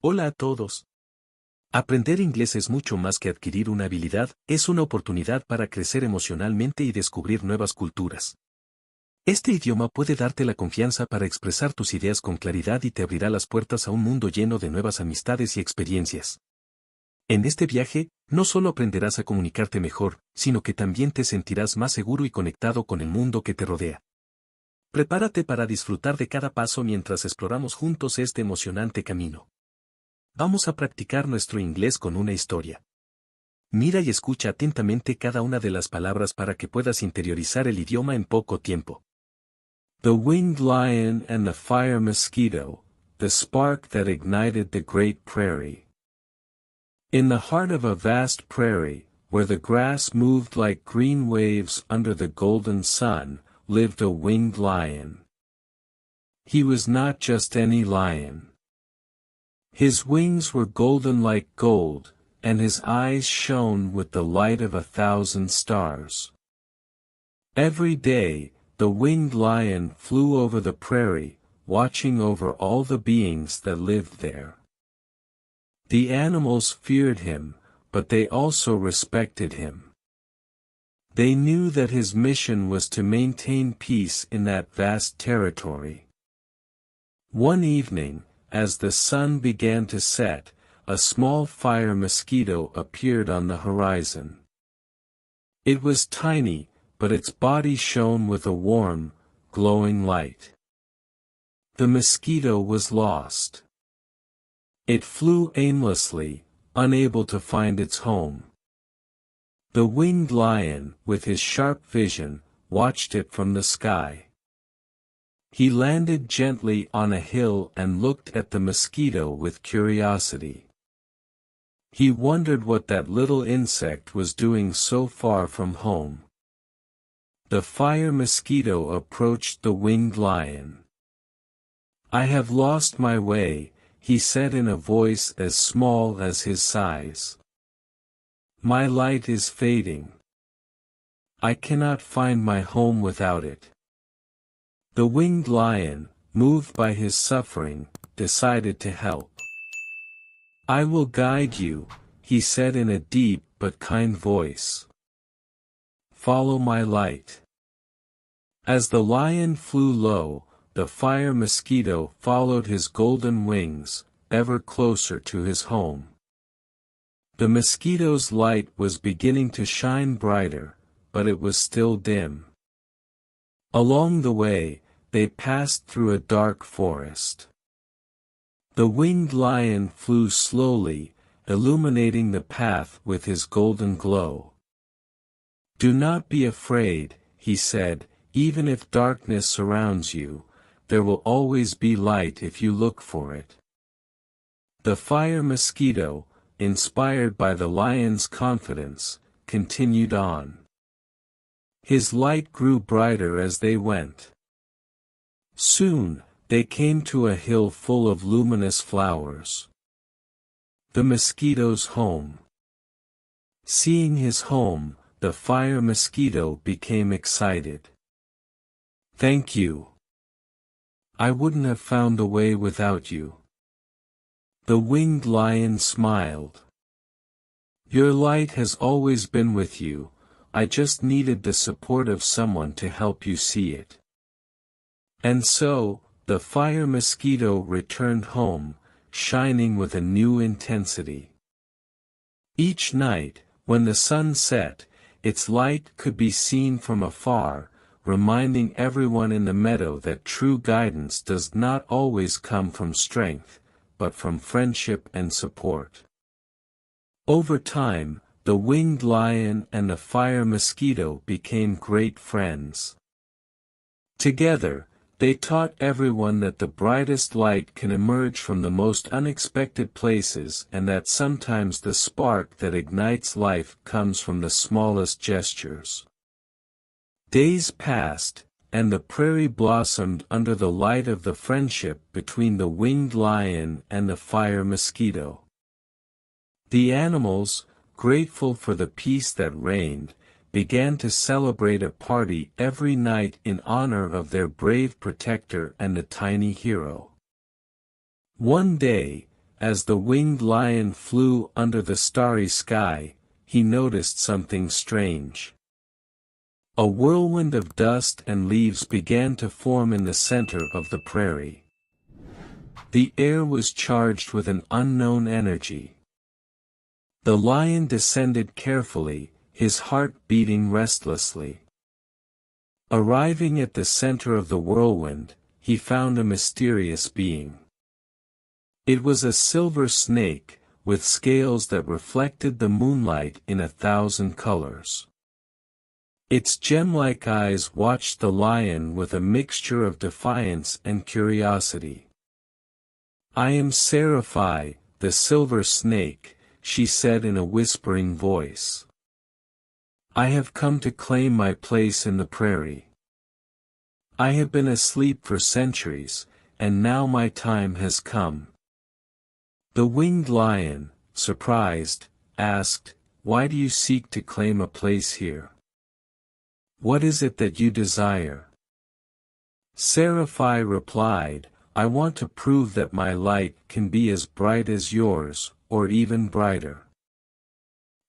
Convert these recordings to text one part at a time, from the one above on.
Hola a todos. Aprender inglés es mucho más que adquirir una habilidad, es una oportunidad para crecer emocionalmente y descubrir nuevas culturas. Este idioma puede darte la confianza para expresar tus ideas con claridad y te abrirá las puertas a un mundo lleno de nuevas amistades y experiencias. En este viaje, no solo aprenderás a comunicarte mejor, sino que también te sentirás más seguro y conectado con el mundo que te rodea. Prepárate para disfrutar de cada paso mientras exploramos juntos este emocionante camino. Vamos a practicar nuestro inglés con una historia. Mira y escucha atentamente cada una de las palabras para que puedas interiorizar el idioma en poco tiempo. The winged lion and the fire mosquito, the spark that ignited the great prairie. In the heart of a vast prairie, where the grass moved like green waves under the golden sun, lived a winged lion. He was not just any lion. His wings were golden like gold, and his eyes shone with the light of 1,000 stars. Every day, the winged lion flew over the prairie, watching over all the beings that lived there. The animals feared him, but they also respected him. They knew that his mission was to maintain peace in that vast territory. One evening, as the sun began to set, a small fire mosquito appeared on the horizon. It was tiny, but its body shone with a warm, glowing light. The mosquito was lost. It flew aimlessly, unable to find its home. The winged lion, with his sharp vision, watched it from the sky. He landed gently on a hill and looked at the mosquito with curiosity. He wondered what that little insect was doing so far from home. The fire mosquito approached the winged lion. "I have lost my way," he said in a voice as small as his size. "My light is fading. I cannot find my home without it." The winged lion, moved by his suffering, decided to help. "I will guide you," he said in a deep but kind voice. "Follow my light." As the lion flew low, the fire mosquito followed his golden wings, ever closer to his home. The mosquito's light was beginning to shine brighter, but it was still dim. Along the way, they passed through a dark forest. The winged lion flew slowly, illuminating the path with his golden glow. "Do not be afraid," he said, "even if darkness surrounds you, there will always be light if you look for it." The fire mosquito, inspired by the lion's confidence, continued on. His light grew brighter as they went. Soon, they came to a hill full of luminous flowers. The mosquito's home. Seeing his home, the fire mosquito became excited. "Thank you. I wouldn't have found a way without you." The winged lion smiled. "Your light has always been with you, I just needed the support of someone to help you see it." And so, the fire mosquito returned home, shining with a new intensity. Each night, when the sun set, its light could be seen from afar, reminding everyone in the meadow that true guidance does not always come from strength, but from friendship and support. Over time, the winged lion and the fire mosquito became great friends. Together, they taught everyone that the brightest light can emerge from the most unexpected places and that sometimes the spark that ignites life comes from the smallest gestures. Days passed, and the prairie blossomed under the light of the friendship between the winged lion and the fire mosquito. The animals, grateful for the peace that reigned, began to celebrate a party every night in honor of their brave protector and the tiny hero. One day, as the winged lion flew under the starry sky, he noticed something strange. A whirlwind of dust and leaves began to form in the center of the prairie. The air was charged with an unknown energy. The lion descended carefully, his heart beating restlessly. Arriving at the center of the whirlwind, he found a mysterious being. It was a silver snake, with scales that reflected the moonlight in 1,000 colors. Its gem-like eyes watched the lion with a mixture of defiance and curiosity. "I am Seraphai, the silver snake," she said in a whispering voice. "I have come to claim my place in the prairie. I have been asleep for centuries, and now my time has come." The winged lion, surprised, asked, "Why do you seek to claim a place here? What is it that you desire?" Seraphai replied, "I want to prove that my light can be as bright as yours, or even brighter.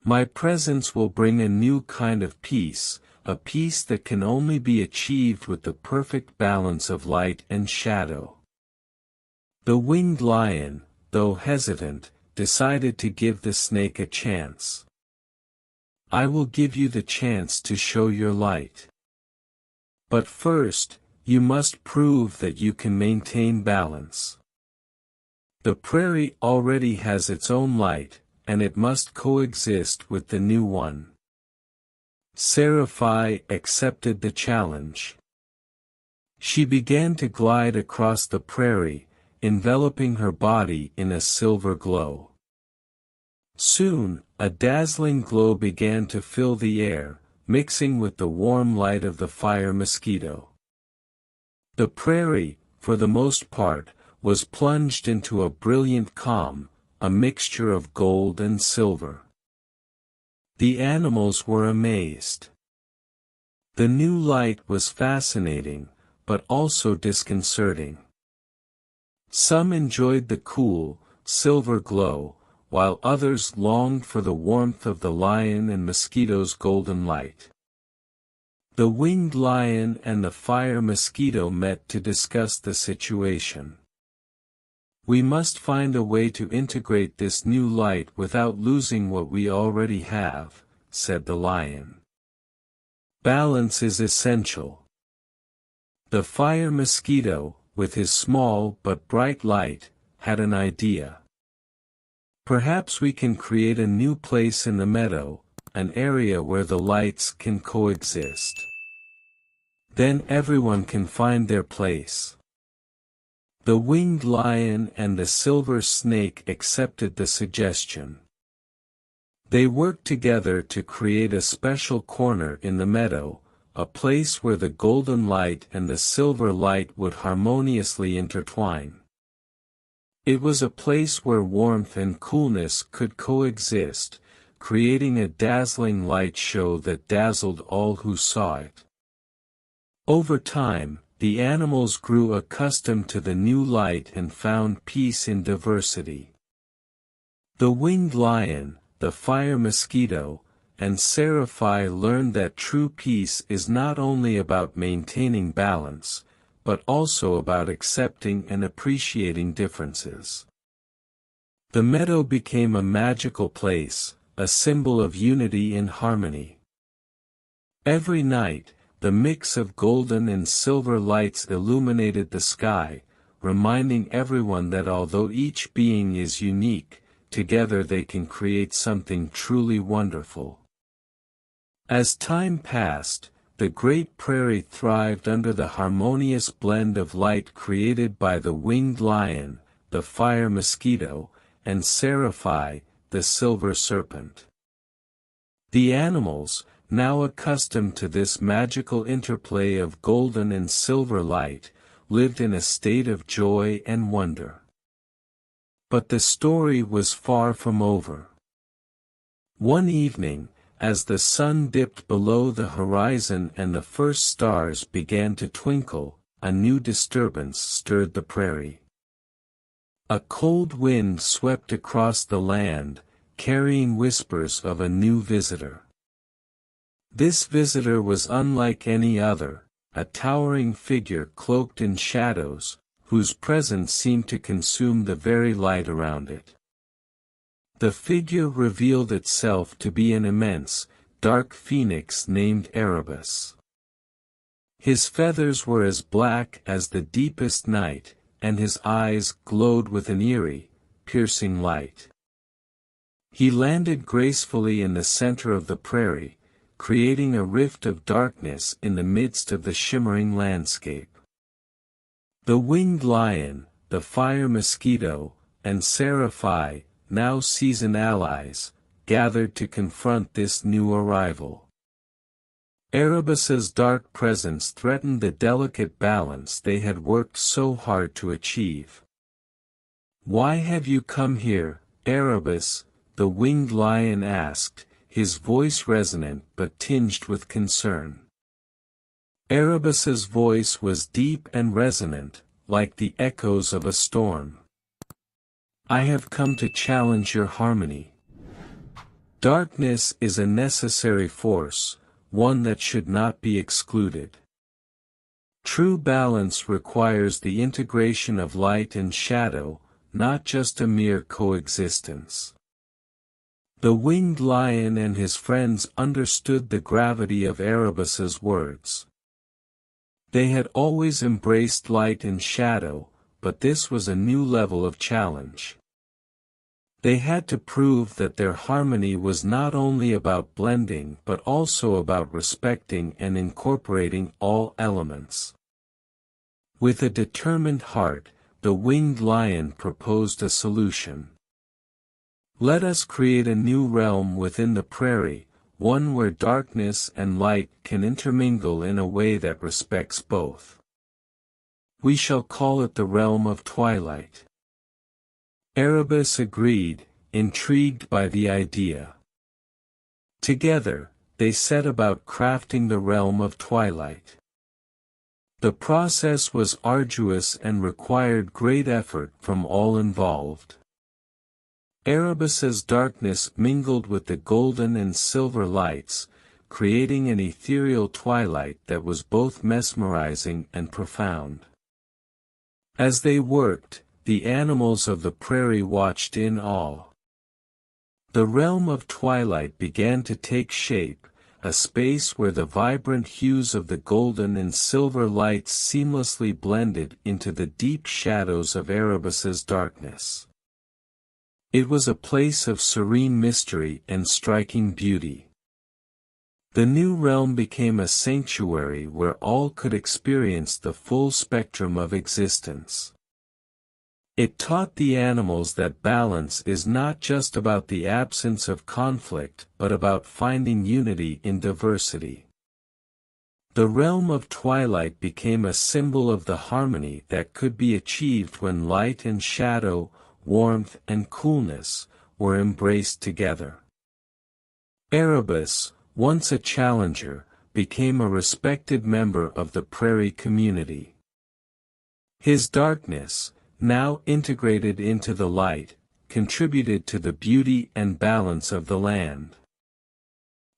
My presence will bring a new kind of peace, a peace that can only be achieved with the perfect balance of light and shadow." The winged lion, though hesitant, decided to give the snake a chance. "I will give you the chance to show your light. But first, you must prove that you can maintain balance. The prairie already has its own light, and it must coexist with the new one." Seraphai accepted the challenge. She began to glide across the prairie, enveloping her body in a silver glow. Soon, a dazzling glow began to fill the air, mixing with the warm light of the fire mosquito. The prairie, for the most part, was plunged into a brilliant calm, a mixture of gold and silver. The animals were amazed. The new light was fascinating, but also disconcerting. Some enjoyed the cool, silver glow, while others longed for the warmth of the lion and mosquito's golden light. The winged lion and the fire mosquito met to discuss the situation. "We must find a way to integrate this new light without losing what we already have," said the lion. "Balance is essential." The fire mosquito, with his small but bright light, had an idea. "Perhaps we can create a new place in the meadow, an area where the lights can coexist. Then everyone can find their place." The winged lion and the silver snake accepted the suggestion. They worked together to create a special corner in the meadow, a place where the golden light and the silver light would harmoniously intertwine. It was a place where warmth and coolness could coexist, creating a dazzling light show that dazzled all who saw it. Over time, the animals grew accustomed to the new light and found peace in diversity. The winged lion, the fire mosquito, and Seraphai learned that true peace is not only about maintaining balance, but also about accepting and appreciating differences. The meadow became a magical place, a symbol of unity and harmony. Every night, the mix of golden and silver lights illuminated the sky, reminding everyone that although each being is unique, together they can create something truly wonderful. As time passed, the great prairie thrived under the harmonious blend of light created by the winged lion, the fire mosquito, and Seraphai, the silver serpent. The animals, now accustomed to this magical interplay of golden and silver light, lived in a state of joy and wonder. But the story was far from over. One evening, as the sun dipped below the horizon and the first stars began to twinkle, a new disturbance stirred the prairie. A cold wind swept across the land, carrying whispers of a new visitor. This visitor was unlike any other, a towering figure cloaked in shadows, whose presence seemed to consume the very light around it. The figure revealed itself to be an immense, dark phoenix named Erebus. His feathers were as black as the deepest night, and his eyes glowed with an eerie, piercing light. He landed gracefully in the center of the prairie, creating a rift of darkness in the midst of the shimmering landscape. The winged lion, the fire mosquito, and seraphim, now seasoned allies, gathered to confront this new arrival. Erebus's dark presence threatened the delicate balance they had worked so hard to achieve. "Why have you come here, Erebus?" the winged lion asked, his voice resonant but tinged with concern. Erebus's voice was deep and resonant, like the echoes of a storm. "I have come to challenge your harmony. Darkness is a necessary force, one that should not be excluded. True balance requires the integration of light and shadow, not just a mere coexistence." The winged lion and his friends understood the gravity of Erebus's words. They had always embraced light and shadow, but this was a new level of challenge. They had to prove that their harmony was not only about blending but also about respecting and incorporating all elements. With a determined heart, the winged lion proposed a solution. "Let us create a new realm within the prairie, one where darkness and light can intermingle in a way that respects both. We shall call it the realm of twilight." Erebus agreed, intrigued by the idea. Together, they set about crafting the realm of twilight. The process was arduous and required great effort from all involved. Erebus's darkness mingled with the golden and silver lights, creating an ethereal twilight that was both mesmerizing and profound. As they worked, the animals of the prairie watched in awe. The realm of twilight began to take shape, a space where the vibrant hues of the golden and silver lights seamlessly blended into the deep shadows of Erebus's darkness. It was a place of serene mystery and striking beauty. The new realm became a sanctuary where all could experience the full spectrum of existence. It taught the animals that balance is not just about the absence of conflict but about finding unity in diversity. The realm of twilight became a symbol of the harmony that could be achieved when light and shadow, warmth and coolness, were embraced together. Erebus, once a challenger, became a respected member of the prairie community. His darkness, now integrated into the light, contributed to the beauty and balance of the land.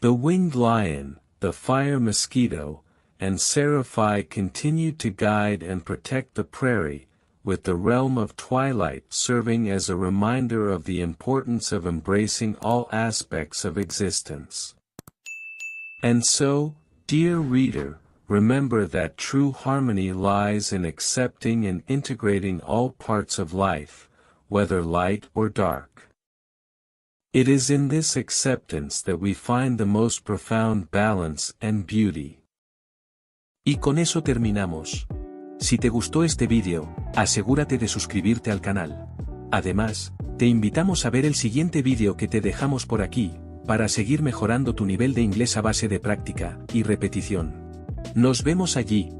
The winged lion, the fire mosquito, and seraphim continued to guide and protect the prairie, with the realm of twilight serving as a reminder of the importance of embracing all aspects of existence. And so, dear reader, remember that true harmony lies in accepting and integrating all parts of life, whether light or dark. It is in this acceptance that we find the most profound balance and beauty. Y con eso terminamos. Si te gustó este vídeo, asegúrate de suscribirte al canal. Además, te invitamos a ver el siguiente vídeo que te dejamos por aquí, para seguir mejorando tu nivel de inglés a base de práctica y repetición. Nos vemos allí.